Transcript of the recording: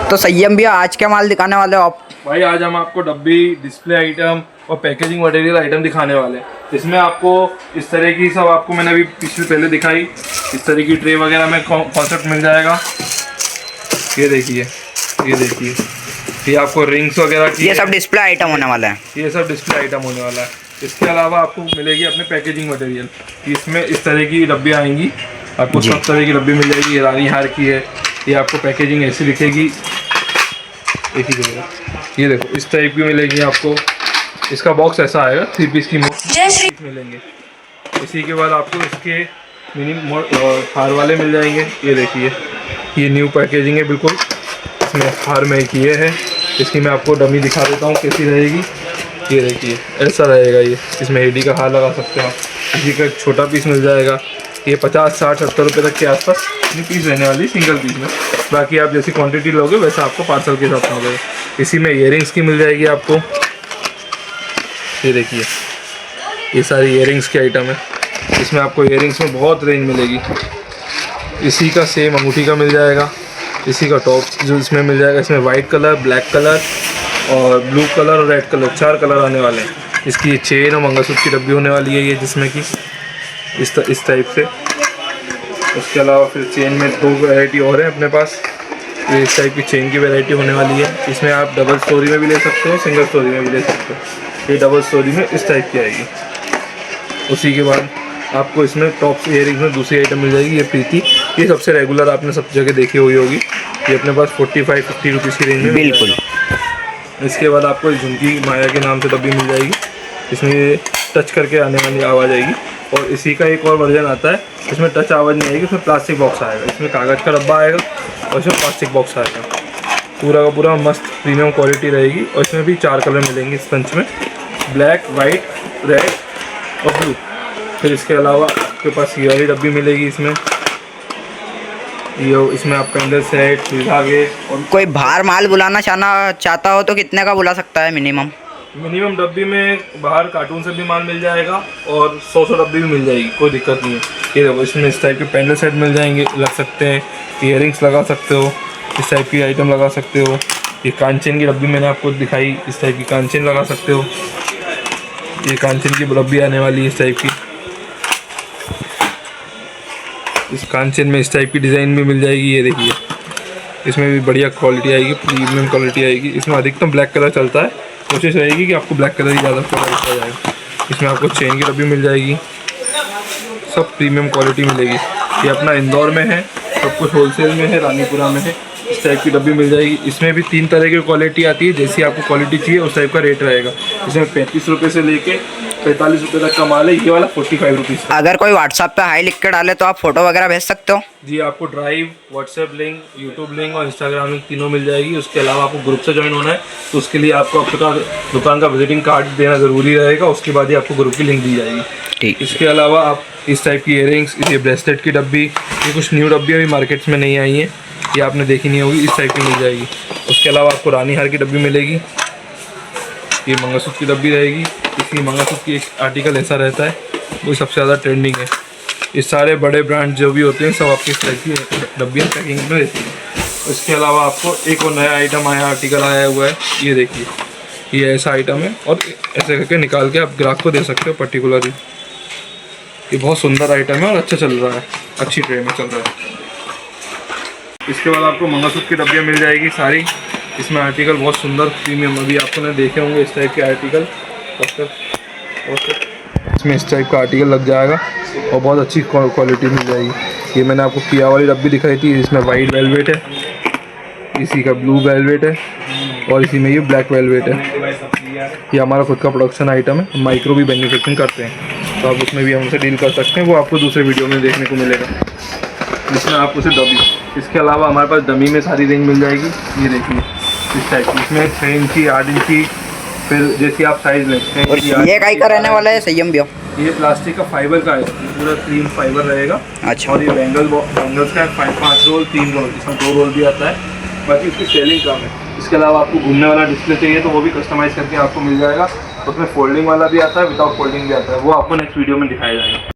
तो संयम भैया आज क्या माल दिखाने वाले हो आप? भाई आज हम आपको डब्बी, डिस्प्ले आइटम और पैकेजिंग मटेरियल आइटम दिखाने वाले हैं। इसमें आपको इस तरह की सब आपको मैंने अभी पहले दिखाई, इस तरह की ट्रे वगैरह में कॉन्सेप्ट मिल जाएगा। ये देखिए, ये आपको रिंग्स वगैरह की, ये सब डिस्प्ले आइटम होने वाला है। ये सब डिस्प्ले आइटम होने वाला है। इसके अलावा आपको मिलेगी अपने पैकेजिंग मटेरियल। इसमें इस तरह की डब्बी आएंगी, आपको सब तरह की डब्बी मिल जाएगी। ये रानी हार की है, ये आपको पैकेजिंग ऐसी दिखेगी, एक ही जगह। ये देखो इस टाइप की मिलेगी आपको। इसका बॉक्स ऐसा आएगा, 3 पीस की मिलेंगे। इसी के बाद आपको इसके मिनी हार वाले मिल जाएंगे। ये देखिए, ये न्यू पैकेजिंग है बिल्कुल। इसमें हार में एक ये है, इसकी मैं आपको डमी दिखा देता हूँ कैसी रहेगी। ये देखिए ऐसा रहेगा ये, इसमें हेडी का हार लगा सकते हैं आप। इसी का एक छोटा पीस मिल जाएगा। ये 50, 60, 70 रुपये तक के आसपास इतनी पीस रहने वाली सिंगल पीस में। बाकी आप जैसी क्वांटिटी लोगे वैसा आपको पार्सल के हिसाब से मिलेगा। इसी में इयरिंग्स की मिल जाएगी आपको। ये देखिए, ये सारी इयरिंग्स की आइटम है। इसमें आपको इयरिंग्स में बहुत रेंज मिलेगी। इसी का सेम अंगूठी का मिल जाएगा। इसी का टॉप जो इसमें मिल जाएगा, इसमें वाइट कलर, ब्लैक कलर और ब्लू कलर और रेड कलर, 4 कलर आने वाले हैं। इसकी ये चेन और मंगलसूत्र की डब्बी होने वाली है, ये जिसमें कि इस टाइप से। उसके अलावा फिर चेन में 2 वैरायटी और है अपने पास। ये इस टाइप की चेन की वैरायटी होने वाली है। इसमें आप डबल स्टोरी में भी ले सकते हो, सिंगल स्टोरी में भी ले सकते हो। ये डबल स्टोरी में इस टाइप की आएगी। उसी के बाद आपको इसमें टॉप इयरिंग्स में दूसरी आइटम मिल जाएगी, ये प्रीति। ये सबसे रेगुलर आपने सब जगह देखी हुई होगी। ये अपने पास 45-50 रुपीज़ की रेंज में बिल्कुल। इसके बाद आपको झुमकी माया के नाम से डब्बी मिल जाएगी। इसमें टच करके आने वाली आवाज़ आएगी। और इसी का एक और वर्जन आता है, इसमें टच आवाज़ नहीं आएगी, इसमें प्लास्टिक बॉक्स आएगा। इसमें कागज़ का डब्बा आएगा और इसमें प्लास्टिक बॉक्स आएगा। पूरा का पूरा मस्त प्रीमियम क्वालिटी रहेगी। और इसमें भी 4 कलर मिलेंगे इस पंच में, ब्लैक, वाइट, रेड और ब्लू। फिर इसके अलावा आपके पास ये वाली डब्बी मिलेगी। इसमें आप पेंडल सेट, धागे और कोई बाहर माल बुलाना चाहता हो तो कितने का बुला सकता है मिनिमम? मिनिमम डब्बी में बाहर कार्टून से भी माल मिल जाएगा और 100 डब्बी भी मिल जाएगी, कोई दिक्कत नहीं है। ये देखो, इसमें इस टाइप के पेंडल सेट मिल जाएंगे, लग सकते हैं। इयरिंग्स लगा सकते हो, इस टाइप की आइटम लगा सकते हो। ये कांचन की डब्बी मैंने आपको दिखाई, इस टाइप की कांचन लगा सकते हो। ये कांचन की डब्बी आने वाली है इस टाइप की। इस कांचन में इस टाइप की डिज़ाइन भी मिल जाएगी। ये देखिए, इसमें भी बढ़िया क्वालिटी आएगी, प्रीमियम क्वालिटी आएगी। इसमें अधिकतम ब्लैक कलर चलता है, कोशिश रहेगी कि आपको ब्लैक कलर ही ज़्यादा प्रोवाइड किया जाएगा। इसमें आपको चेन की डब्बी मिल जाएगी, सब प्रीमियम क्वालिटी मिलेगी। ये अपना इंदौर में है, सब कुछ होलसेल में है, रानीपुरा में है। इस टाइप की डब्बी मिल जाएगी। इसमें भी 3 तरह की क्वालिटी आती है, जैसी आपको क्वालिटी चाहिए उस टाइप का रेट रहेगा। इसमें 35 रुपये से लेके 45 रुपये तक का माल है। ये वाला 45 रुपीज़। अगर कोई व्हाट्सएप पे हाई लिख के डाले तो आप फोटो वगैरह भेज सकते हो? जी, आपको drive, WhatsApp link, YouTube link और इंस्टाग्राम लिंक तीनों मिल जाएगी। उसके अलावा आपको ग्रुप से ज्वाइन होना है तो उसके लिए आपको आपका दुकान का विजिटिंग कार्ड देना ज़रूरी रहेगा। उसके बाद ही आपको ग्रुप की लिंक दी जाएगी। ठीक। इसके अलावा आप इस टाइप की इयरिंग्स, ये ब्रेसलेट की डब्बी, ये कुछ न्यू डब्बी अभी मार्केट्स में नहीं आई हैं, ये आपने देखी नहीं होगी, इस टाइप की मिल जाएगी। उसके अलावा आपको रानी हार की डब्बी मिलेगी। ये मंगलसूत्र की डब्बी रहेगी। इसी मंगलसूत्र की एक आर्टिकल ऐसा रहता है, वो सबसे ज़्यादा ट्रेंडिंग है। ये सारे बड़े ब्रांड जो भी होते हैं सब आपकी इस टाइप की डब्बियाँ पैकिंग में रहती है। इसके अलावा आपको एक और नया आइटम आया, आर्टिकल आया हुआ है, ये देखिए, ये ऐसा आइटम है और ऐसे करके निकाल के आप ग्राहक को दे सकते हो पर्टिकुलरली। ये बहुत सुंदर आइटम है और अच्छा चल रहा है, अच्छी ट्रेंड में चल रहा है। इसके बाद आपको मंगलसूत्र की डब्बियाँ मिल जाएगी सारी। इसमें आर्टिकल बहुत सुंदर प्रीमियम, अभी आपको ने देखे होंगे इस टाइप के आर्टिकल। इसमें इस टाइप का आर्टिकल लग जाएगा और बहुत अच्छी क्वालिटी मिल जाएगी। ये मैंने आपको किया वाली डब्बी दिखाई थी, इसमें वाइट वेलवेट है, इसी का ब्लू वेलवेट है और इसी में ये ब्लैक वेलवेट है। ये हमारा खुद का प्रोडक्शन आइटम है, माइक्रो भी मैन्युफैक्चरिंग करते हैं, तो आप उसमें भी हमसे डील कर सकते हैं। वो आपको दूसरे वीडियो में देखने को मिलेगा, जिसमें आप उसे डब्बी। इसके अलावा हमारे पास डमी में सारी रेंज मिल जाएगी। ये देखिए इस टाइप की, इसमें 6 इंची, 8 इंची, फिर जैसी आप साइज़ लेते हैं। ये काई का रहने वाला है संयम भैया? ये प्लास्टिक का फाइबर का है, पूरा क्रीम फाइबर रहेगा। अच्छा। और ये बैंगल्स का 5 रोल, 3 रोल, इसमें 2 रोल भी आता है। बाकी इसकी सेलिंग कम है। इसके अलावा आपको घूमने वाला डिस्प्ले चाहिए तो वो भी कस्टमाइज़ करके आपको मिल जाएगा। उसमें फोल्डिंग वाला भी आता है, विदाउट फोल्डिंग भी आता है, वो आपको नेक्स्ट वीडियो में दिखाया जाएगा।